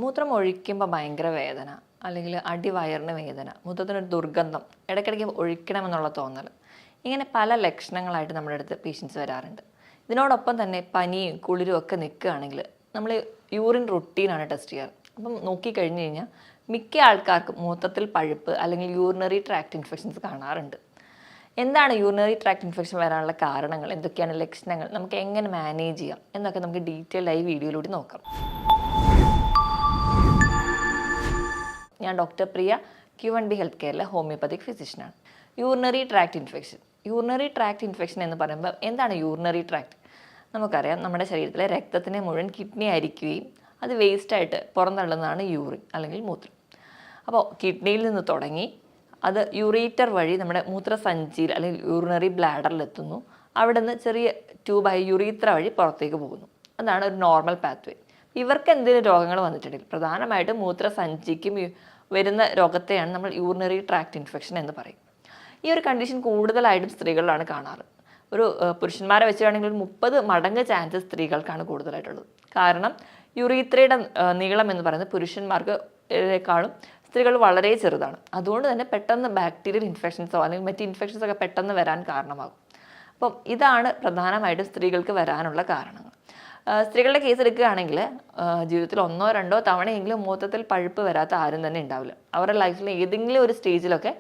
മൂത്രം ഒഴിക്കുമ്പോൾ ഭയങ്കര വേദന, അല്ലെങ്കിൽ അടിവയറിന് വേദന, മൂത്രത്തിനൊരു ദുർഗന്ധം, ഇടയ്ക്കിടയ്ക്ക് ഒഴിക്കണമെന്നുള്ള തോന്നൽ, ഇങ്ങനെ പല ലക്ഷണങ്ങളായിട്ട് നമ്മുടെ അടുത്ത് പേഷ്യൻസ് വരാറുണ്ട്. ഇതിനോടൊപ്പം തന്നെ പനിയും കുളിരും ഒക്കെ നിൽക്കുകയാണെങ്കിൽ നമ്മൾ യൂറിൻ റുട്ടീനാണ് ടെസ്റ്റ് ചെയ്യാറ്. അപ്പം നോക്കിക്കഴിഞ്ഞ് കഴിഞ്ഞാൽ മിക്ക ആൾക്കാർക്കും മൂത്രത്തിൽ പഴുപ്പ് അല്ലെങ്കിൽ യൂറിനറി ട്രാക്ട് ഇൻഫെക്ഷൻസ് കാണാറുണ്ട്. എന്താണ് യൂറിനറി ട്രാക്ട് ഇൻഫെക്ഷൻ വരാനുള്ള കാരണങ്ങൾ, എന്തൊക്കെയാണ് ലക്ഷണങ്ങൾ, നമുക്ക് എങ്ങനെ മാനേജ് ചെയ്യാം എന്നൊക്കെ നമുക്ക് ഡീറ്റെയിൽഡായി വീഡിയോയിലൂടെ നോക്കാം. ഞാൻ ഡോക്ടർ പ്രിയ, Q1B ഹെൽത്ത് കെയറിലെ ഹോമിയോപ്പതിക് ഫിസിഷ്യനാണ്. യൂറിനറി ട്രാക്ട് ഇൻഫെക്ഷൻ എന്ന് പറയുമ്പോൾ എന്താണ് യൂറിനറി ട്രാക്ട്? നമുക്കറിയാം, നമ്മുടെ ശരീരത്തിലെ രക്തത്തിനെ മുഴുവൻ കിഡ്നി അരിക്കുകയും അത് വേസ്റ്റായിട്ട് പുറന്തള്ളുന്നതാണ് യൂറിൻ അല്ലെങ്കിൽ മൂത്രം. അപ്പോൾ കിഡ്നിയിൽ നിന്ന് തുടങ്ങി അത് യൂറേറ്റർ വഴി നമ്മുടെ മൂത്രസഞ്ചിയിൽ അല്ലെങ്കിൽ യൂറിനറി ബ്ലാഡറിലെത്തുന്നു. അവിടെ നിന്ന് ചെറിയ ട്യൂബായി യുറീത്ര വഴി പുറത്തേക്ക് പോകുന്നു. അതാണ് ഒരു നോർമൽ പാത്വേ. ഇവർക്ക് എന്തെങ്കിലും രോഗങ്ങൾ വന്നിട്ടുണ്ടെങ്കിൽ പ്രധാനമായിട്ടും മൂത്രസഞ്ചിക്കും വരുന്ന രോഗത്തെയാണ് നമ്മൾ യൂറിനറി ട്രാക്ട് ഇൻഫെക്ഷൻ എന്ന് പറയും. ഈ ഒരു കണ്ടീഷൻ കൂടുതലായിട്ടും സ്ത്രീകളിലാണ് കാണാറ്. ഒരു പുരുഷന്മാരെ വെച്ചാണെങ്കിൽ 30 മടങ്ങ് ചാൻസസ് സ്ത്രീകൾക്കാണ് കൂടുതലായിട്ടുള്ളത്. കാരണം യുറീത്രയുടെ നീളം എന്ന് പറയുന്നത് പുരുഷന്മാർക്കേക്കാളും സ്ത്രീകൾ വളരെ ചെറുതാണ്. അതുകൊണ്ട് തന്നെ പെട്ടെന്ന് ബാക്ടീരിയൽ ഇൻഫെക്ഷൻസോ അല്ലെങ്കിൽ മറ്റ് ഇൻഫെക്ഷൻസോ ഒക്കെ പെട്ടെന്ന് വരാൻ കാരണമാകും. അപ്പം ഇതാണ് പ്രധാനമായിട്ടും സ്ത്രീകൾക്ക് വരാനുള്ള കാരണങ്ങൾ. സ്ത്രീകളുടെ കേസ് എടുക്കുകയാണെങ്കിൽ ജീവിതത്തിൽ 1-2 തവണയെങ്കിലും മൂത്രത്തിൽ പഴുപ്പ് വരാത്ത ആരും തന്നെ ഉണ്ടാവില്ല. അവരുടെ ലൈഫിൽ ഏതെങ്കിലും ഒരു സ്റ്റേജിലൊക്കെ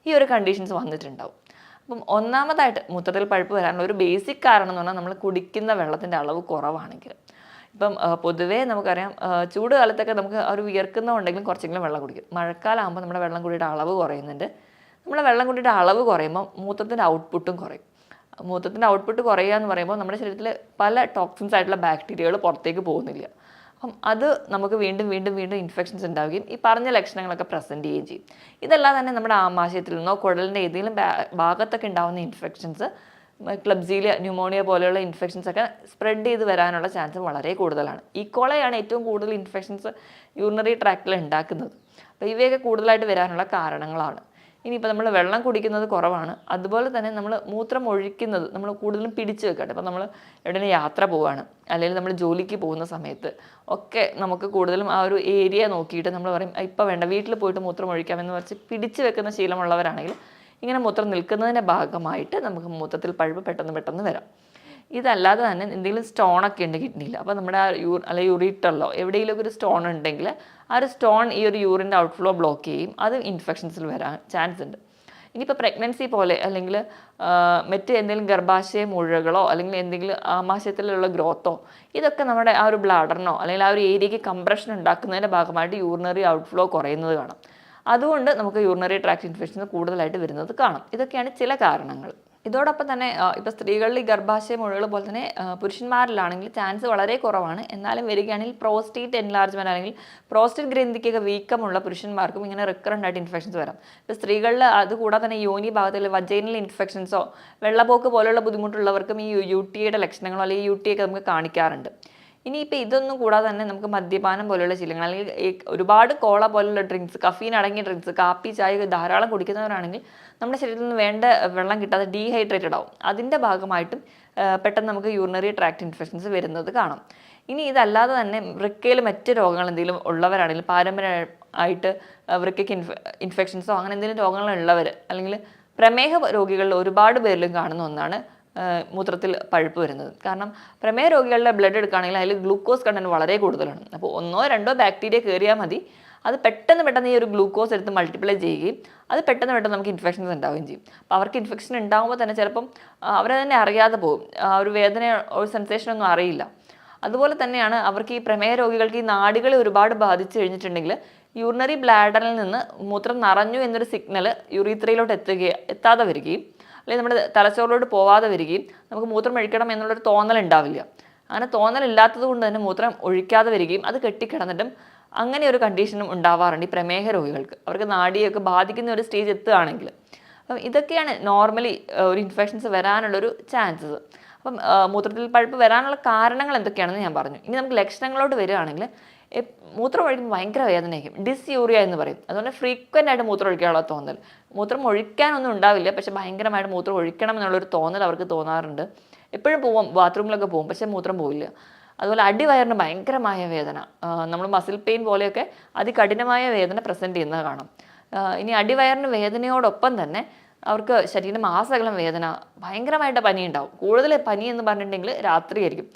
ഈ ഒരു കണ്ടീഷൻസ് വന്നിട്ടുണ്ടാവും. അപ്പം ഒന്നാമതായിട്ട് മൂത്രത്തിൽ പഴുപ്പ് വരാനുള്ള ഒരു ബേസിക് കാരണം എന്ന് പറഞ്ഞാൽ നമ്മൾ കുടിക്കുന്ന വെള്ളത്തിൻ്റെ അളവ് കുറവാണെങ്കിൽ. ഇപ്പം പൊതുവേ നമുക്കറിയാം, ചൂട് കാലത്തൊക്കെ നമുക്ക് ഒരു വിയർക്കുന്നുണ്ടെങ്കിലും കുറച്ചെങ്കിലും വെള്ളം കുടിക്കും. മഴക്കാലമാകുമ്പോൾ നമ്മുടെ വെള്ളം കുടിയുടെ അളവ് കുറയുന്നുണ്ട്. നമ്മുടെ വെള്ളം കുടിയുടെ അളവ് കുറയുമ്പോൾ മൂത്രത്തിൻ്റെ ഔട്ട്പുട്ടും കുറയും. മൂത്രത്തിൻ്റെ ഔട്ട്പുട്ട് കുറയുക എന്ന് പറയുമ്പോൾ നമ്മുടെ ശരീരത്തിൽ പല ടോക്സിൻസ് ആയിട്ടുള്ള ബാക്ടീരിയകൾ പുറത്തേക്ക് പോകുന്നില്ല. അപ്പം അത് നമുക്ക് വീണ്ടും ഇൻഫെക്ഷൻസ് ഉണ്ടാവുകയും ഈ പറഞ്ഞ ലക്ഷണങ്ങളൊക്കെ പ്രസൻറ്റ് ചെയ്യുകയും ചെയ്യും. ഇതെല്ലാം തന്നെ നമ്മുടെ ആമാശയത്തിൽ നിന്നോ കുടലിൻ്റെ ഏതെങ്കിലും ഭാഗത്തൊക്കെ ഉണ്ടാകുന്ന ഇൻഫെക്ഷൻസ്, ക്ലബ്സീലിയ, ന്യൂമോണിയ പോലെയുള്ള ഇൻഫെക്ഷൻസ് ഒക്കെ സ്പ്രെഡ് ചെയ്ത് വരാനുള്ള ചാൻസ് വളരെ കൂടുതലാണ്. ഈക്കോളയാണ് ഏറ്റവും കൂടുതൽ ഇൻഫെക്ഷൻസ് യൂറിനറി ട്രാക്റ്റിൽ ഉണ്ടാക്കുന്നത്. അപ്പോൾ ഇവയൊക്കെ കൂടുതലായിട്ട് വരാനുള്ള കാരണങ്ങളാണ്. ഇനിയിപ്പോൾ നമ്മൾ വെള്ളം കുടിക്കുന്നത് കുറവാണ്, അതുപോലെ തന്നെ നമ്മൾ മൂത്രം ഒഴിക്കുന്നത് നമ്മൾ കൂടുതലും പിടിച്ച് വെക്കട്ടെ. ഇപ്പോൾ നമ്മൾ എവിടെയെങ്കിലും യാത്ര പോവുകയാണ്, അല്ലെങ്കിൽ നമ്മൾ ജോലിക്ക് പോകുന്ന സമയത്ത് ഒക്കെ നമുക്ക് കൂടുതലും ആ ഒരു ഏരിയ നോക്കിയിട്ട് നമ്മൾ പറയും ഇപ്പോൾ വേണ്ട, വീട്ടിൽ പോയിട്ട് മൂത്രം ഒഴിക്കാമെന്ന് പറഞ്ഞ് പിടിച്ച് വെക്കുന്ന ശീലമുള്ളവരാണെങ്കിൽ ഇങ്ങനെ മൂത്രം നിൽക്കുന്നതിൻ്റെ ഭാഗമായിട്ട് നമുക്ക് മൂത്രത്തിൽ പഴുപ്പ് പെട്ടെന്ന് വരാം. ഇതല്ലാതെ തന്നെ എന്തെങ്കിലും സ്റ്റോണൊക്കെ ഉണ്ട് കിഡ്നിയിൽ, അപ്പോൾ നമ്മുടെ ആ അല്ലെങ്കിൽ യൂറിറ്ററിലോ എവിടെയെങ്കിലുമൊക്കെ ഒരു സ്റ്റോൺ ഉണ്ടെങ്കിൽ ആ ഒരു സ്റ്റോൺ ഈ ഒരു യൂറിൻ്റെ ഔട്ട്ഫ്ലോ ബ്ലോക്ക് ചെയ്യും. അത് ഇൻഫെക്ഷൻസിൽ വരാൻ ചാൻസ് ഉണ്ട്. ഇനിയിപ്പോൾ പ്രഗ്നൻസി പോലെ അല്ലെങ്കിൽ മറ്റ് എന്തെങ്കിലും ഗർഭാശയ മുഴകളോ അല്ലെങ്കിൽ എന്തെങ്കിലും ആമാശയത്തിലുള്ള ഗ്രോത്തോ, ഇതൊക്കെ നമ്മുടെ ആ ഒരു ബ്ലാഡറിനോ അല്ലെങ്കിൽ ആ ഒരു ഏരിയയ്ക്ക് കംപ്രഷൻ ഉണ്ടാക്കുന്നതിൻ്റെ ഭാഗമായിട്ട് യൂറിനറി ഔട്ട്ഫ്ലോ കുറയുന്നത് കാണാം. അതുകൊണ്ട് നമുക്ക് യൂറിനറി ട്രാക്ട് ഇൻഫെക്ഷൻസ് കൂടുതലായിട്ട് വരുന്നത് കാണാം. ഇതൊക്കെയാണ് ചില കാരണങ്ങൾ. ഇതോടൊപ്പം തന്നെ ഇപ്പോൾ സ്ത്രീകളിൽ ഈ ഗർഭാശയ മുഴകൾ പോലെ തന്നെ പുരുഷന്മാരിലാണെങ്കിൽ ചാൻസ് വളരെ കുറവാണ്. എന്നാലും വരികയാണെങ്കിൽ പ്രോസ്റ്റേറ്റ് എൻലാർജ്മെൻറ്റ് അല്ലെങ്കിൽ പ്രോസ്റ്റേറ്റ് ഗ്രന്ഥിക്കൊക്കെ വീക്കമുള്ള പുരുഷന്മാർക്കും ഇങ്ങനെ റിക്കറൻ്റ് ആയിട്ട് ഇൻഫെക്ഷൻസ് വരാം. ഇപ്പോൾ സ്ത്രീകളിൽ അതുകൂടാതെ തന്നെ യോനി ഭാഗത്തിൽ വജൈനൽ ഇൻഫെക്ഷൻസോ വെള്ളപ്പോക്ക് പോലെയുള്ള ബുദ്ധിമുട്ടുള്ളവർക്കും ഈ UTIയുടെ ലക്ഷണങ്ങളോ അല്ലെങ്കിൽ UTI ഒക്കെ നമുക്ക് കാണിക്കാറുണ്ട്. ഇനിയിപ്പോൾ ഇതൊന്നും കൂടാതെ തന്നെ നമുക്ക് മദ്യപാനം പോലെയുള്ള ശീലങ്ങൾ അല്ലെങ്കിൽ ഒരുപാട് കോള പോലുള്ള ഡ്രിങ്ക്സ്, കഫീൻ അടങ്ങിയ ഡ്രിങ്ക്സ്, കാപ്പി, ചായ ധാരാളം കുടിക്കുന്നവരാണെങ്കിൽ നമ്മുടെ ശരീരത്തിൽ നിന്ന് വേണ്ട വെള്ളം കിട്ടാതെ ഡീഹൈഡ്രേറ്റഡ് ആവും. അതിൻ്റെ ഭാഗമായിട്ടും പെട്ടെന്ന് നമുക്ക് യൂറിനറി ട്രാക്ട് ഇൻഫെക്ഷൻസ് വരുന്നത് കാണാം. ഇനി ഇതല്ലാതെ തന്നെ വൃക്കയിൽ മറ്റ് രോഗങ്ങൾ എന്തെങ്കിലും ഉള്ളവരാണെങ്കിൽ, പാരമ്പര്യമായിട്ട് വൃക്കയ്ക്ക് ഇൻഫെക്ഷൻസോ അങ്ങനെ എന്തെങ്കിലും രോഗങ്ങളുള്ളവർ, അല്ലെങ്കിൽ പ്രമേഹ രോഗികളിൽ ഒരുപാട് പേരിലും കാണുന്ന ഒന്നാണ് മൂത്രത്തിൽ പഴുപ്പ് വരുന്നത്. കാരണം പ്രമേഹ രോഗികളുടെ ബ്ലഡ് എടുക്കുകയാണെങ്കിൽ അതിൽ ഗ്ലൂക്കോസ് കണ്ടന്റ് വളരെ കൂടുതലാണ്. അപ്പോൾ 1-2 ബാക്ടീരിയ കയറിയാൽ മതി, അത് പെട്ടെന്ന് ഈ ഒരു ഗ്ലൂക്കോസ് എടുത്ത് മൾട്ടിപ്ലൈ ചെയ്യുകയും അത് പെട്ടെന്ന് നമുക്ക് ഇൻഫെക്ഷൻസ് ഉണ്ടാവുകയും ചെയ്യും. അപ്പോൾ അവർക്ക് ഇൻഫെക്ഷൻ ഉണ്ടാകുമ്പോൾ തന്നെ ചിലപ്പം അവരെ തന്നെ അറിയാതെ പോകും, ആ ഒരു വേദന, ഒരു സെൻസേഷനൊന്നും അറിയില്ല. അതുപോലെ തന്നെയാണ് അവർക്ക് ഈ പ്രമേഹ രോഗികൾക്ക് ഈ നാഡികളെ ഒരുപാട് ബാധിച്ചു കഴിഞ്ഞിട്ടുണ്ടെങ്കിൽ യൂറിനറി ബ്ലാഡറിൽ നിന്ന് മൂത്രം നിറഞ്ഞു എന്നൊരു സിഗ്നൽ യുറീത്രയിലോട്ട് എത്താതെ വരികയും അല്ലെങ്കിൽ നമ്മുടെ തലച്ചോറിലോട്ട് പോവാതെ വരികയും നമുക്ക് മൂത്രം ഒഴിക്കണം എന്നുള്ളൊരു തോന്നലുണ്ടാവില്ല. അങ്ങനെ തോന്നലില്ലാത്തത് കൊണ്ട് തന്നെ മൂത്രം ഒഴിക്കാതെ വരികയും അത് കെട്ടിക്കിടന്നിട്ടും അങ്ങനെ ഒരു കണ്ടീഷനും ഉണ്ടാവാറുണ്ട് ഈ പ്രമേഹ രോഗികൾക്ക്. അവർക്ക് നാഡിയൊക്കെ ബാധിക്കുന്ന ഒരു സ്റ്റേജ് എത്തുകയാണെങ്കിൽ. അപ്പം ഇതൊക്കെയാണ് നോർമലി ഒരു ഇൻഫെക്ഷൻസ് വരാനുള്ളൊരു ചാൻസസ്. അപ്പം മൂത്രത്തിൽ പഴുപ്പ് വരാനുള്ള കാരണങ്ങൾ എന്തൊക്കെയാണെന്ന് ഞാൻ പറഞ്ഞു. ഇനി നമുക്ക് ലക്ഷണങ്ങളോട്ട് വരികയാണെങ്കിൽ മൂത്രം ഒഴിക്കുമ്പോൾ ഭയങ്കര വേദനയായിരിക്കും, ഡിസ്യൂറിയ എന്ന് പറയും. അതുകൊണ്ട് ഫ്രീക്വൻ്റ് ആയിട്ട് മൂത്രം ഒഴിക്കാനുള്ള തോന്നൽ, മൂത്രം ഒഴിക്കാനൊന്നും ഉണ്ടാവില്ല, പക്ഷെ ഭയങ്കരമായിട്ട് മൂത്രം ഒഴിക്കണം എന്നുള്ളൊരു തോന്നൽ അവർക്ക് തോന്നാറുണ്ട്. എപ്പോഴും പോവും, ബാത്റൂമിലൊക്കെ പോകും, പക്ഷെ മൂത്രം പോവില്ല. അതുപോലെ അടിവയറിന് ഭയങ്കരമായ വേദന, നമ്മൾ മസിൽ പെയിൻ പോലെയൊക്കെ അതികഠിനമായ വേദന പ്രസൻറ്റ് ചെയ്യുന്നത് കാണാം. ഇനി അടിവയറിന് വേദനയോടൊപ്പം തന്നെ അവർക്ക് ശരീരമാസകലം വേദന, ഭയങ്കരമായിട്ട് പനി ഉണ്ടാവും. കൂടുതൽ പനി എന്ന് പറഞ്ഞിട്ടുണ്ടെങ്കിൽ രാത്രിയായിരിക്കും.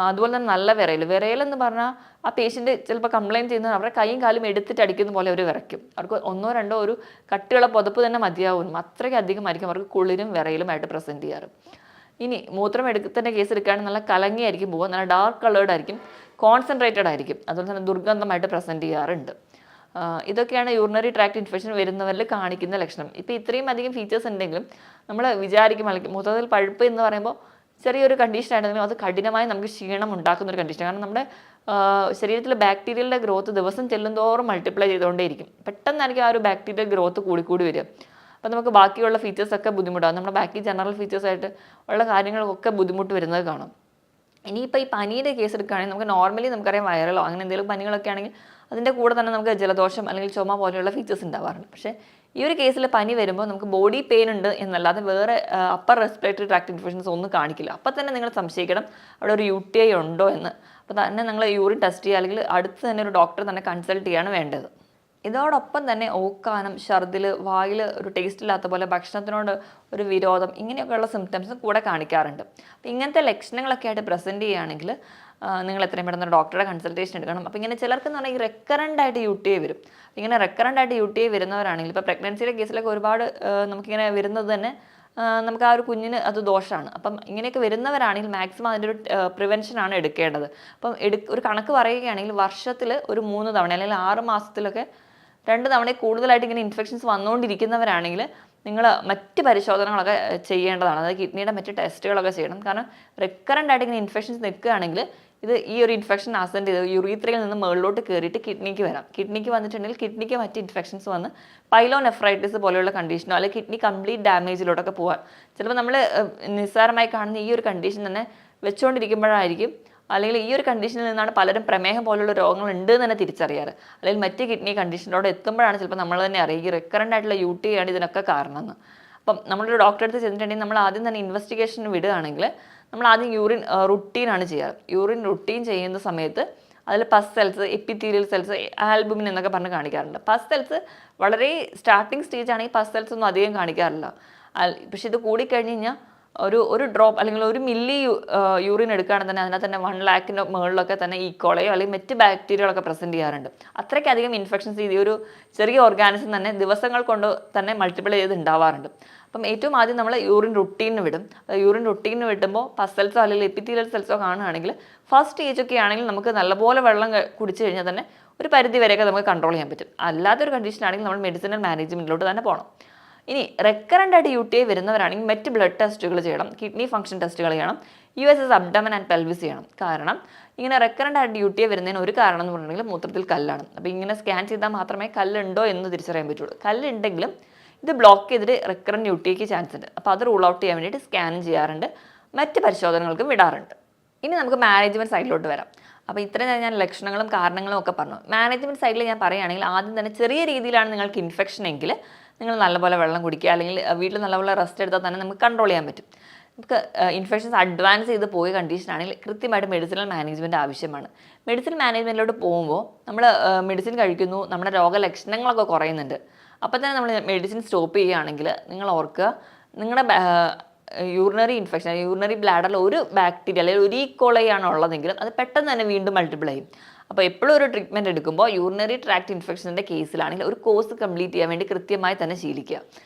അതുപോലെ തന്നെ നല്ല വിറയലെന്ന് പറഞ്ഞാൽ ആ പേഷ്യൻ്റ് ചിലപ്പോൾ കംപ്ലയിൻറ്റ് ചെയ്യുന്നത് അവരുടെ കൈയും കാലും എടുത്തിട്ട് അടിക്കുന്ന പോലെ അവർ വിറയ്ക്കും. അവർക്ക് 1-2 ഒരു കട്ടിയുള്ള പുതപ്പ് തന്നെ മതിയാവും. അത്രയ്ക്ക് അധികമായിരിക്കും അവർക്ക് കുളിരും വിറയലുമായിട്ട് പ്രസൻറ്റ് ചെയ്യാറ്. ഇനി മൂത്രം എടുക്കുന്ന കേസ് എടുക്കുകയാണെങ്കിൽ നല്ല കലങ്ങിയായിരിക്കും പോവുക, നല്ല ഡാർക്ക് കളേർഡ് ആയിരിക്കും, കോൺസെൻട്രേറ്റഡ് ആയിരിക്കും, അതുപോലെ തന്നെ ദുർഗന്ധമായിട്ട് പ്രസൻറ്റ് ചെയ്യാറുണ്ട്. ഇതൊക്കെയാണ് യൂറിനറി ട്രാക്ട് ഇൻഫെക്ഷൻ വരുന്നവരിൽ കാണിക്കുന്ന ലക്ഷണം. ഇപ്പോൾ ഇത്രയും അധികം ഫീച്ചേഴ്സ് ഉണ്ടെങ്കിലും നമ്മൾ വിചാരിക്കും അല്ലെങ്കിൽ മൂത്രത്തിൽ പഴുപ്പ് എന്ന് പറയുമ്പോൾ ചെറിയൊരു കണ്ടീഷൻ ആയിരുന്നെങ്കിലും അത് കഠിനമായി നമുക്ക് ക്ഷീണം ഉണ്ടാക്കുന്ന ഒരു കണ്ടീഷൻ. കാരണം നമ്മുടെ ശരീരത്തിലെ ബാക്ടീരിയയുടെ ഗ്രോത്ത് ദിവസം ചെല്ലുന്തോറും മൾട്ടിപ്ലൈ ചെയ്തുകൊണ്ടേയിരിക്കും. പെട്ടെന്നായിരിക്കും ആ ഒരു ബാക്ടീരിയൽ ഗ്രോത്ത് കൂടി വരിക. അപ്പോൾ നമുക്ക് ബാക്കിയുള്ള ഫീച്ചേഴ്സൊക്കെ ബുദ്ധിമുട്ടാകും. നമ്മുടെ ബാക്കി ജനറൽ ഫീച്ചേഴ്സായിട്ട് ഉള്ള കാര്യങ്ങൾക്കൊക്കെ ബുദ്ധിമുട്ട് വരുന്നത് കാണാം. ഇനിയിപ്പോൾ ഈ പനിയുടെ കേസ് എടുക്കുകയാണെങ്കിൽ നമുക്ക് നോർമലി നമുക്കറിയാം വൈറലോ അങ്ങനെ എന്തെങ്കിലും പനികളൊക്കെ ആണെങ്കിൽ അതിൻ്റെ കൂടെ തന്നെ നമുക്ക് ജലദോഷം അല്ലെങ്കിൽ ചുമ പോലെയുള്ള ഫീച്ചേഴ്സ് ഉണ്ടാവാറുണ്ട്. പക്ഷേ ഈ ഒരു കേസിൽ പനി വരുമ്പോൾ നമുക്ക് ബോഡി പെയിൻ ഉണ്ട് എന്നല്ലാതെ വേറെ അപ്പർ റെസ്പിറേറ്ററി ട്രാക്ട് ഇൻഫെക്ഷൻസ് ഒന്നും കാണിക്കില്ല. അപ്പോൾ തന്നെ നിങ്ങൾ സംശയിക്കണം അവിടെ ഒരു UTI ഉണ്ടോ എന്ന്. അപ്പോൾ തന്നെ നിങ്ങൾ യൂറിൻ ടെസ്റ്റ് ചെയ്യുക അല്ലെങ്കിൽ അടുത്ത് തന്നെ ഒരു ഡോക്ടറെ തന്നെ കൺസൾട്ട് ചെയ്യാണ് വേണ്ടത്. ഇതോടൊപ്പം തന്നെ ഓക്കാനം, ഛർദിൽ, വായിൽ ഒരു ടേസ്റ്റ് ഇല്ലാത്ത പോലെ, ഭക്ഷണത്തിനോട് ഒരു വിരോധം, ഇങ്ങനെയൊക്കെയുള്ള സിംറ്റംസ് കൂടെ കാണിക്കാറുണ്ട്. അപ്പോൾ ഇങ്ങനത്തെ ലക്ഷണങ്ങളൊക്കെ ആയിട്ട് പ്രസൻറ്റ് ചെയ്യുകയാണെങ്കിൽ നിങ്ങൾ എത്രയും പെട്ടെന്ന് ഡോക്ടറുടെ കൺസൾട്ടേഷൻ എടുക്കണം. അപ്പോൾ ഇങ്ങനെ ചിലർക്ക് എന്ന് പറഞ്ഞാൽ ഈ റെക്കറൻ്റ് ആയിട്ട് UTI വരും. ഇങ്ങനെ റെക്കറൻ്റ് ആയിട്ട് UTI വരുന്നവരാണെങ്കിൽ ഇപ്പോൾ പ്രഗ്നൻസിയുടെ കേസിലൊക്കെ ഒരുപാട് നമുക്കിങ്ങനെ വരുന്നത് തന്നെ നമുക്ക് ആ ഒരു കുഞ്ഞിന് അത് ദോഷമാണ്. അപ്പം ഇങ്ങനെയൊക്കെ വരുന്നവരാണെങ്കിൽ മാക്സിമം അതിൻ്റെ ഒരു പ്രിവെൻഷനാണ് എടുക്കേണ്ടത്. അപ്പം ഒരു കണക്ക് പറയുകയാണെങ്കിൽ വർഷത്തിൽ ഒരു 3 തവണ അല്ലെങ്കിൽ 6 മാസത്തിലൊക്കെ 2 തവണ കൂടുതലായിട്ട് ഇങ്ങനെ ഇൻഫെക്ഷൻസ് വന്നുകൊണ്ടിരിക്കുന്നവരാണെങ്കിൽ നിങ്ങൾ മറ്റ് പരിശോധനകളൊക്കെ ചെയ്യേണ്ടതാണ്. അതായത് കിഡ്നിയുടെ മറ്റ് ടെസ്റ്റുകളൊക്കെ ചെയ്യണം. കാരണം റെക്കറൻ്റ് ആയിട്ട് ഇങ്ങനെ ഇൻഫെക്ഷൻസ് നിൽക്കുകയാണെങ്കിൽ ഈ ഒരു ഇൻഫെക്ഷൻ അസെൻഡ് ചെയ്ത് യൂറീത്രയിൽ നിന്ന് മുകളിലോട്ട് കയറിയിട്ട് കിഡ്നിക്ക് വരാം. കിഡ്നിക്ക് വന്നിട്ടുണ്ടെങ്കിൽ കിഡ്നിക്ക് മറ്റ് ഇൻഫെക്ഷൻസ് വന്ന് പൈലോനെഫ്രൈറ്റിസ് പോലെയുള്ള കണ്ടീഷനോ അല്ലെങ്കിൽ കിഡ്നി കംപ്ലീറ്റ് ഡാമേജിലോട്ടൊക്കെ പോകാം. ചിലപ്പോൾ നമ്മൾ നിസ്സാരമായി കാണുന്ന ഈ ഒരു കണ്ടീഷൻ തന്നെ വെച്ചുകൊണ്ടിരിക്കുമ്പോഴായിരിക്കും അല്ലെങ്കിൽ ഈ ഒരു കണ്ടീഷനിൽ നിന്നാണ് പലരും പ്രമേഹം പോലുള്ള രോഗങ്ങൾ ഉണ്ട് എന്ന് തന്നെ തിരിച്ചറിയാറ്. അല്ലെങ്കിൽ മറ്റ് കിഡ്നി കണ്ടീഷനിലൂടെ എത്തുമ്പോഴാണ് ചിലപ്പോൾ നമ്മൾ തന്നെ അറിയുക ഈ റെക്കറൻ്റ് ആയിട്ടുള്ള UTI ആണ് ഇതിനൊക്കെ കാരണമെന്ന്. അപ്പം നമ്മളൊരു ഡോക്ടറെ അടുത്ത് ചെന്നിട്ടുണ്ടെങ്കിൽ നമ്മൾ ആദ്യം തന്നെ ഇൻവെസ്റ്റിഗേഷന് വിടുകയാണെങ്കിൽ നമ്മൾ ആദ്യം യൂറിൻ റുട്ടീനാണ് ചെയ്യാറ്. യൂറിൻ റുട്ടീൻ ചെയ്യുന്ന സമയത്ത് അതിൽ പസ് സെൽസ്, എപ്പിത്തീലിയൽ സെൽസ്, ആൽബുമിൻ എന്നൊക്കെ പറഞ്ഞ് കാണിക്കാറുണ്ട്. പസ് സെൽസ് വളരെ സ്റ്റാർട്ടിങ് സ്റ്റേജ് ആണെങ്കിൽ പസ് സെൽസ് ഒന്നും അധികം കാണിക്കാറില്ല. പക്ഷെ ഇത് കൂടിക്കഴിഞ്ഞ് കഴിഞ്ഞാൽ ഒരു ഡ്രോപ്പ് അല്ലെങ്കിൽ 1 മില്ലി യൂറിൻ എടുക്കുകയാണെങ്കിൽ തന്നെ അതിനകത്ത് തന്നെ 1 ലാഖിൻ്റെ മുകളിലൊക്കെ തന്നെ ഈക്കോളയോ അല്ലെങ്കിൽ മറ്റ് ബാക്ടീരിയകളൊക്കെ പ്രസൻറ്റ് ചെയ്യാറുണ്ട്. അത്രയ്ക്കധികം ഇൻഫെക്ഷൻസ് ഈ ഒരു ചെറിയ ഓർഗാനിസം തന്നെ ദിവസങ്ങൾ കൊണ്ട് തന്നെ മൾട്ടിപ്ലൈ ചെയ്ത് ഉണ്ടാവാറുണ്ട്. അപ്പം ഏറ്റവും ആദ്യം നമ്മൾ യൂറിൻ റുട്ടീനിന് വിടും. യൂറിൻ റുട്ടീനിന് വിടുമ്പോൾ പസ് സെൽസോ അല്ലെങ്കിൽ എപ്പിത്തീലിയൽ സെൽസോ കാണുകയാണെങ്കിൽ ഫസ്റ്റ് സ്റ്റേജ് ഒക്കെ ആണെങ്കിൽ നമുക്ക് നല്ലപോലെ വെള്ളം കുടിച്ചു കഴിഞ്ഞാൽ തന്നെ ഒരു പരിധി വരെയൊക്കെ നമുക്ക് കൺട്രോൾ ചെയ്യാൻ പറ്റും. അല്ലാത്തൊരു കണ്ടീഷൻ ആണെങ്കിൽ നമ്മൾ മെഡിസിനൽ മാനേജ്മെൻറ്റിലോട്ട് തന്നെ പോകണം. ഇനി റെക്കറൻ്റ് ആയിട്ട് UTI വരുന്നവരാണെങ്കിൽ മറ്റ് ബ്ലഡ് ടെസ്റ്റുകൾ ചെയ്യണം, കിഡ്നി ഫംഗ്ഷൻ ടെസ്റ്റുകൾ ചെയ്യണം, USS അബ്ഡമൻ ആൻഡ് പെൽവിസ് ചെയ്യണം. കാരണം ഇങ്ങനെ റെക്കറൻ്റ് ആയിട്ട് UTI വരുന്നതിന് ഒരു കാരണം എന്ന് പറഞ്ഞിട്ടുണ്ടെങ്കിൽ മൂത്രത്തിൽ കല്ലാണ്. അപ്പോൾ ഇങ്ങനെ സ്കാൻ ചെയ്താൽ മാത്രമേ കല്ലുണ്ടോ എന്ന് തിരിച്ചറിയാൻ പറ്റുള്ളൂ. കല്ലുണ്ടെങ്കിലും ഇത് ബ്ലോക്ക് ചെയ്തിട്ട് റെക്കറൻ്റ് UTIക്ക് ചാൻസ് ഉണ്ട്. അപ്പോൾ അത് റൂൾ ഔട്ട് ചെയ്യാൻ വേണ്ടിയിട്ട് സ്കാനും ചെയ്യാറുണ്ട്, മറ്റ് പരിശോധനകൾക്കും വിടാറുണ്ട്. ഇനി നമുക്ക് മാനേജ്മെൻറ്റ് സൈഡിലോട്ട് വരാം. അപ്പോൾ ഇത്രയും ഞാൻ ലക്ഷണങ്ങളും കാരണങ്ങളും ഒക്കെ പറഞ്ഞു. മാനേജ്മെൻറ്റ് സൈഡിൽ ഞാൻ പറയുകയാണെങ്കിൽ ആദ്യം തന്നെ ചെറിയ രീതിയിലാണ് നിങ്ങൾക്ക് ഇൻഫെക്ഷൻ എങ്കിൽ നിങ്ങൾ നല്ലപോലെ വെള്ളം കുടിക്കുക അല്ലെങ്കിൽ വീട്ടിൽ നല്ലപോലെ റെസ്റ്റ് എടുത്താൽ തന്നെ നമുക്ക് കൺട്രോൾ ചെയ്യാൻ പറ്റും. നമുക്ക് ഇൻഫെക്ഷൻസ് അഡ്വാൻസ് ചെയ്ത് പോയ കണ്ടീഷനാണെങ്കിൽ കൃത്യമായിട്ട് മെഡിസിനൽ മാനേജ്മെൻറ്റ് ആവശ്യമാണ്. മെഡിസിൻ മാനേജ്മെൻറ്റിലോട്ട് പോകുമ്പോൾ നമ്മൾ മെഡിസിൻ കഴിക്കുന്നു, നമ്മുടെ രോഗലക്ഷണങ്ങളൊക്കെ കുറയുന്നുണ്ട്. അപ്പോൾ തന്നെ നമ്മൾ മെഡിസിൻ സ്റ്റോപ്പ് ചെയ്യുകയാണെങ്കിൽ നിങ്ങൾ ഓർക്കുക നിങ്ങളുടെ യൂറിനറി ഇൻഫെക്ഷൻ, യൂറിനറി ബ്ലാഡറിൽ ഒരു ബാക്ടീരിയ അല്ലെങ്കിൽ ഒരു ഈക്കോളൈ ആണ് ഉള്ളതെങ്കിലും അത് പെട്ടെന്ന് തന്നെ വീണ്ടും മൾട്ടിപ്പിൾ ചെയ്യും. അപ്പോൾ എപ്പോഴും ഒരു ട്രീറ്റ്മെൻറ്റ് എടുക്കുമ്പോൾ യൂറിനറി ട്രാക്ട് ഇൻഫെക്ഷൻ്റെ കേസിലാണെങ്കിൽ ഒരു കോഴ്സ് കംപ്ലീറ്റ് ചെയ്യാൻ വേണ്ടി കൃത്യമായി തന്നെ ശീലിക്കുക.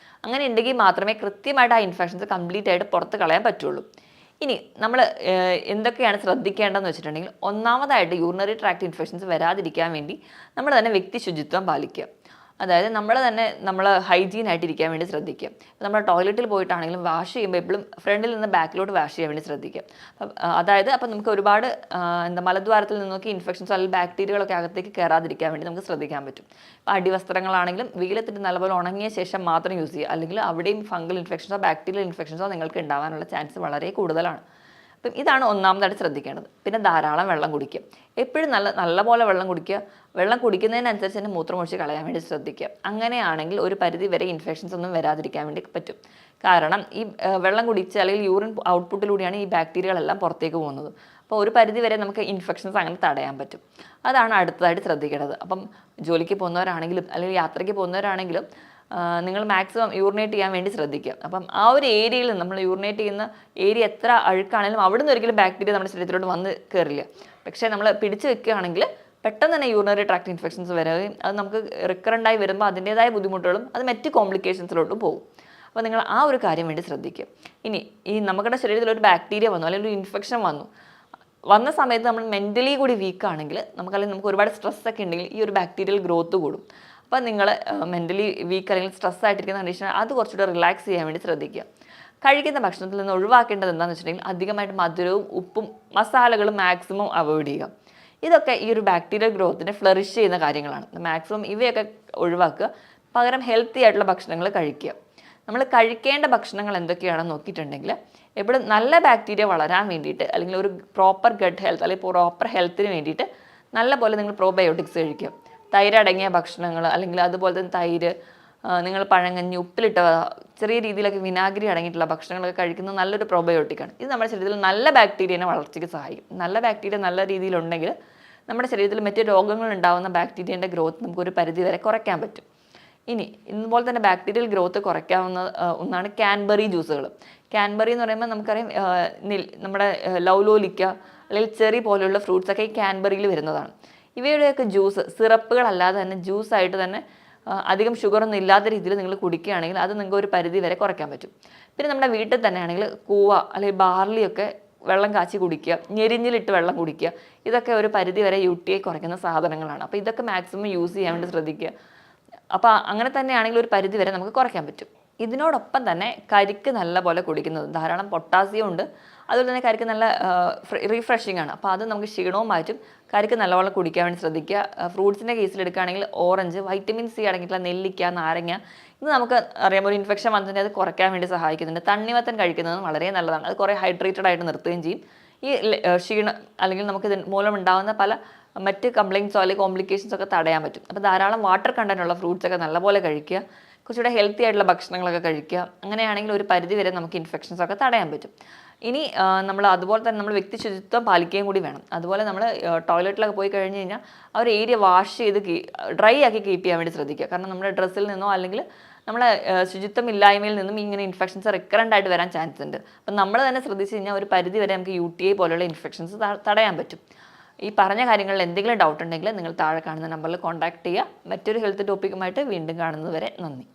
അങ്ങനെ ഉണ്ടെങ്കിൽ മാത്രമേ കൃത്യമായിട്ട് ആ ഇൻഫെക്ഷൻസ് കംപ്ലീറ്റ് ആയിട്ട് പുറത്ത് കളയാൻ പറ്റുള്ളൂ. ഇനി നമ്മൾ എന്തൊക്കെയാണ് ശ്രദ്ധിക്കേണ്ടതെന്ന് വെച്ചിട്ടുണ്ടെങ്കിൽ ഒന്നാമതായിട്ട് യൂറിനറി ട്രാക്ട് ഇൻഫെക്ഷൻസ് വരാതിരിക്കാൻ വേണ്ടി നമ്മൾ തന്നെ വ്യക്തി ശുചിത്വം പാലിക്കുക. അതായത് നമ്മൾ ഹൈജീൻ ആയിട്ടിരിക്കാൻ വേണ്ടി ശ്രദ്ധിക്കുക. നമ്മൾ ടോയ്ലറ്റിൽ പോയിട്ടാണെങ്കിലും വാഷ് ചെയ്യുമ്പോൾ എപ്പോഴും ഫ്രണ്ടിൽ നിന്ന് ബാക്കിലോട്ട് വാഷ് ചെയ്യാൻ വേണ്ടി ശ്രദ്ധിക്കുക. അപ്പം നമുക്ക് ഒരുപാട് മലദ്വാരത്തിൽ നിന്നൊക്കെ ഇൻഫെക്ഷൻസ് അല്ലെങ്കിൽ ബാക്ടീരിയകളൊക്കെ അകത്തേക്ക് കയറാതിരിക്കാൻ വേണ്ടി നമുക്ക് ശ്രദ്ധിക്കാൻ പറ്റും. അടിവസ്ത്രങ്ങളാണെങ്കിലും വെയിലത്തിട്ട് നല്ലപോലെ ഉണങ്ങിയ ശേഷം മാത്രം യൂസ് ചെയ്യുക, അല്ലെങ്കിൽ അവിടെയും ഫംഗൽ ഇൻഫെക്ഷൻസോ ബാക്ടീരിയൽ ഇൻഫെക്ഷൻസോ നിങ്ങൾക്ക് ഉണ്ടാവാനുള്ള ചാൻസ് വളരെ കൂടുതലാണ്. അപ്പം ഇതാണ് ഒന്നാമതായിട്ട് ശ്രദ്ധിക്കേണ്ടത്. പിന്നെ ധാരാളം വെള്ളം കുടിക്കുക. എപ്പോഴും നല്ലപോലെ വെള്ളം കുടിക്കുക. വെള്ളം കുടിക്കുന്നതിനനുസരിച്ച് തന്നെ മൂത്രമൊഴിച്ച് കളയാൻ വേണ്ടി ശ്രദ്ധിക്കുക. അങ്ങനെയാണെങ്കിൽ ഒരു പരിധി വരെ ഇൻഫെക്ഷൻസ് ഒന്നും വരാതിരിക്കാൻ വേണ്ടി പറ്റും. കാരണം ഈ വെള്ളം കുടിച്ച് അല്ലെങ്കിൽ യൂറിൻ ഔട്ട്പുട്ടിലൂടെയാണ് ഈ ബാക്ടീരിയകളെല്ലാം പുറത്തേക്ക് പോകുന്നത്. അപ്പോൾ ഒരു പരിധി വരെ നമുക്ക് ഇൻഫെക്ഷൻസ് അങ്ങനെ തടയാൻ പറ്റും. അതാണ് അടുത്തതായിട്ട് ശ്രദ്ധിക്കേണ്ടത്. അപ്പം ജോലിക്ക് പോകുന്നവരാണെങ്കിലും അല്ലെങ്കിൽ യാത്രയ്ക്ക് പോകുന്നവരാണെങ്കിലും നിങ്ങൾ മാക്സിമം യൂറിനേറ്റ് ചെയ്യാൻ വേണ്ടി ശ്രദ്ധിക്കുക. അപ്പം ആ ഒരു ഏരിയയിൽ നമ്മൾ യൂറിനേറ്റ് ചെയ്യുന്ന ഏരിയ എത്ര അഴുക്കാണെങ്കിലും അവിടുന്ന് ഒരിക്കലും ബാക്ടീരിയ നമ്മുടെ ശരീരത്തിലോട്ട് വന്ന് കയറില്ല. പക്ഷേ നമ്മൾ പിടിച്ചു വെക്കുകയാണെങ്കിൽ പെട്ടെന്ന് തന്നെ യൂറിനറി ട്രാക്ട് ഇൻഫെക്ഷൻസ് വരികയും അത് നമുക്ക് റിക്കറൻ്റായി വരുമ്പോൾ അതിൻ്റേതായ ബുദ്ധിമുട്ടുകളും അത് മറ്റ് കോംപ്ലിക്കേഷൻസിലോട്ടും പോകും. അപ്പോൾ നിങ്ങൾ ആ ഒരു കാര്യം വേണ്ടി ശ്രദ്ധിക്കുക. ഇനി ഈ നമ്മുടെ ശരീരത്തിൽ ഒരു ബാക്ടീരിയ വന്നു അല്ലെങ്കിൽ ഒരു ഇൻഫെക്ഷൻ വന്ന സമയത്ത് നമ്മൾ മെൻ്റലി കൂടി വീക്കാണെങ്കിൽ നമുക്ക് ഒരുപാട് സ്ട്രെസ്സൊക്കെ ഉണ്ടെങ്കിൽ ഈ ഒരു ബാക്ടീരിയൽ ഗ്രോത്ത് കൂടും. അപ്പോൾ നിങ്ങൾ മെൻ്റലി വീക്ക് അല്ലെങ്കിൽ സ്ട്രെസ് ആയിട്ടിരിക്കുന്ന കണ്ടീഷൻ അത് കുറച്ചുകൂടെ റിലാക്സ് ചെയ്യാൻ വേണ്ടി ശ്രദ്ധിക്കുക. കഴിക്കുന്ന ഭക്ഷണത്തിൽ നിന്ന് ഒഴിവാക്കേണ്ടത് എന്താണെന്ന് വെച്ചിട്ടുണ്ടെങ്കിൽ അധികമായിട്ട് മധുരവും ഉപ്പും മസാലകളും മാക്സിമം അവോയ്ഡ് ചെയ്യുക. ഇതൊക്കെ ഈ ഒരു ബാക്ടീരിയൽ ഗ്രോത്തിനെ ഫ്ലറിഷ് ചെയ്യുന്ന കാര്യങ്ങളാണ്. മാക്സിമം ഇവയൊക്കെ ഒഴിവാക്കുക. പകരം ഹെൽത്തി ആയിട്ടുള്ള ഭക്ഷണങ്ങൾ കഴിക്കുക. നമ്മൾ കഴിക്കേണ്ട ഭക്ഷണങ്ങൾ എന്തൊക്കെയാണെന്ന് നോക്കിയിട്ടുണ്ടെങ്കിൽ എപ്പോഴും നല്ല ബാക്ടീരിയ വളരാൻ വേണ്ടിയിട്ട് അല്ലെങ്കിൽ ഒരു പ്രോപ്പർ ഗട്ട് ഹെൽത്ത് അല്ലെങ്കിൽ പ്രോപ്പർ ഹെൽത്തിന് വേണ്ടിയിട്ട് നല്ല പോലെ നിങ്ങൾ പ്രോബയോട്ടിക്സ് കഴിക്കുക. തൈര് അടങ്ങിയ ഭക്ഷണങ്ങൾ അല്ലെങ്കിൽ അതുപോലെ തന്നെ തൈര്, നിങ്ങൾ പഴങ്കഞ്ഞി, ഉപ്പിലിട്ട ചെറിയ രീതിയിലൊക്കെ വിനാഗിരി അടങ്ങിയിട്ടുള്ള ഭക്ഷണങ്ങളൊക്കെ കഴിക്കുന്നത് നല്ലൊരു പ്രോബയോട്ടിക്കാണ്. ഇത് നമ്മുടെ ശരീരത്തിൽ നല്ല ബാക്ടീരിയനെ വളർച്ചയ്ക്ക് സഹായിക്കും. നല്ല ബാക്ടീരിയ നല്ല രീതിയിലുണ്ടെങ്കിൽ നമ്മുടെ ശരീരത്തിൽ മറ്റ് രോഗങ്ങൾ ഉണ്ടാകുന്ന ബാക്ടീരിയൻ്റെ ഗ്രോത്ത് നമുക്കൊരു പരിധി വരെ കുറയ്ക്കാൻ പറ്റും. ഇനി ഇതുപോലെ തന്നെ ബാക്ടീരിയൽ ഗ്രോത്ത് കുറയ്ക്കാവുന്ന ഒന്നാണ് ക്യാൻബറി ജ്യൂസുകൾ. ക്യാൻബറി എന്ന് പറയുമ്പോൾ നമുക്കറിയാം നമ്മുടെ ലൗലോലിക്ക അല്ലെങ്കിൽ ചെറി പോലെയുള്ള ഫ്രൂട്ട്സൊക്കെ ഈ ക്യാൻബറിയിൽ വരുന്നതാണ്. ഇവയുടെയൊക്കെ ജ്യൂസ് സിറപ്പുകളല്ലാതെ തന്നെ ജ്യൂസായിട്ട് തന്നെ അധികം ഷുഗറൊന്നും ഇല്ലാത്ത രീതിയിൽ നിങ്ങൾ കുടിക്കുകയാണെങ്കിൽ അത് നിങ്ങൾക്ക് ഒരു പരിധി വരെ കുറയ്ക്കാൻ പറ്റും. പിന്നെ നമ്മുടെ വീട്ടിൽ തന്നെ ആണെങ്കിൽ കൂവ അല്ലെങ്കിൽ ബാർലിയൊക്കെ വെള്ളം കാച്ചി കുടിക്കുക, ഞെരിഞ്ഞിലിട്ട് വെള്ളം കുടിക്കുക. ഇതൊക്കെ ഒരു പരിധി വരെ UTI കുറയ്ക്കുന്ന സാധനങ്ങളാണ്. അപ്പോൾ ഇതൊക്കെ മാക്സിമം യൂസ് ചെയ്യാൻ വേണ്ടി ശ്രദ്ധിക്കുക. അപ്പോൾ അങ്ങനെ തന്നെയാണെങ്കിൽ ഒരു പരിധി വരെ നമുക്ക് കുറയ്ക്കാൻ പറ്റും. ഇതിനോടൊപ്പം തന്നെ കരിക്ക് നല്ല പോലെ കുടിക്കുന്നത്, ധാരാളം പൊട്ടാസ്യം ഉണ്ട്. അതുപോലെ തന്നെ കരിക്ക് നല്ല റീഫ്രഷിംഗ് ആണ്. അപ്പോൾ അത് നമുക്ക് ക്ഷീണവും മാറ്റും. കരിക്ക് നല്ലപോലെ കുടിക്കാൻ വേണ്ടി ശ്രദ്ധിക്കുക. ഫ്രൂട്ട്സിൻ്റെ കേസിൽ എടുക്കുകയാണെങ്കിൽ ഓറഞ്ച്, വൈറ്റമിൻ C അടങ്ങിയിട്ടുള്ള നെല്ലിക്ക, നാരങ്ങ, ഇത് നമുക്ക് അറിയാം ഒരു ഇൻഫെക്ഷൻ വന്നിട്ട് അത് കുറയ്ക്കാൻ വേണ്ടി സഹായിക്കുന്നുണ്ട്. തണ്ണിമത്തൻ കഴിക്കുന്നത് വളരെ നല്ലതാണ്. അത് കുറേ ഹൈഡ്രേറ്റഡ് ആയിട്ട് നിർത്തുകയും ചെയ്യും. ഈ ക്ഷീണം അല്ലെങ്കിൽ നമുക്ക് ഇത് മൂലം ഉണ്ടാകുന്ന പല മറ്റ് കംപ്ലയിൻസോ അല്ലെങ്കിൽ കോംപ്ലിക്കേഷൻസോ ഒക്കെ തടയാൻ പറ്റും. അപ്പോൾ ധാരാളം വാട്ടർ കണ്ടന്റ് ഉള്ള ഫ്രൂട്ട്സൊക്കെ നല്ലപോലെ കഴിക്കുക. കുറച്ചുകൂടെ ഹെൽത്തി ആയിട്ടുള്ള ഭക്ഷണങ്ങളൊക്കെ കഴിക്കുക. അങ്ങനെയാണെങ്കിൽ ഒരു പരിധി വരെ നമുക്ക് ഇൻഫെക്ഷൻസൊക്കെ തടയാൻ പറ്റും. ഇനി നമ്മൾ അതുപോലെ തന്നെ നമ്മൾ വ്യക്തി ശുചിത്വം പാലിക്കുകയും കൂടി വേണം. അതുപോലെ നമ്മൾ ടോയ്ലറ്റിലൊക്കെ പോയി കഴിഞ്ഞ് കഴിഞ്ഞാൽ ആ ഒരു ഏരിയ വാഷ് ചെയ്ത് ഡ്രൈ ആക്കി കീപ്പ് ചെയ്യാൻ വേണ്ടി ശ്രദ്ധിക്കുക. കാരണം നമ്മുടെ ഡ്രസ്സിൽ നിന്നോ അല്ലെങ്കിൽ നമ്മളെ ശുചിത്വം ഇല്ലായ്മയിൽ നിന്നും ഇങ്ങനെ ഇൻഫെക്ഷൻസ് റിക്കറൻ്റ് ആയിട്ട് വരാൻ ചാൻസ് ഉണ്ട്. അപ്പം നമ്മൾ തന്നെ ശ്രദ്ധിച്ച് കഴിഞ്ഞാൽ ഒരു പരിധി വരെ നമുക്ക് UTI പോലെയുള്ള ഇൻഫെക്ഷൻസ് തടയാൻ പറ്റും. ഈ പറഞ്ഞ കാര്യങ്ങളിൽ എന്തെങ്കിലും ഡൗട്ട് ഉണ്ടെങ്കിൽ നിങ്ങൾ താഴെ കാണുന്ന നമ്പറിൽ കോൺടാക്ട് ചെയ്യുക. മറ്റൊരു ഹെൽത്ത് ടോപ്പിക്കുമായിട്ട് വീണ്ടും കാണുന്നത് വരെ നന്ദി.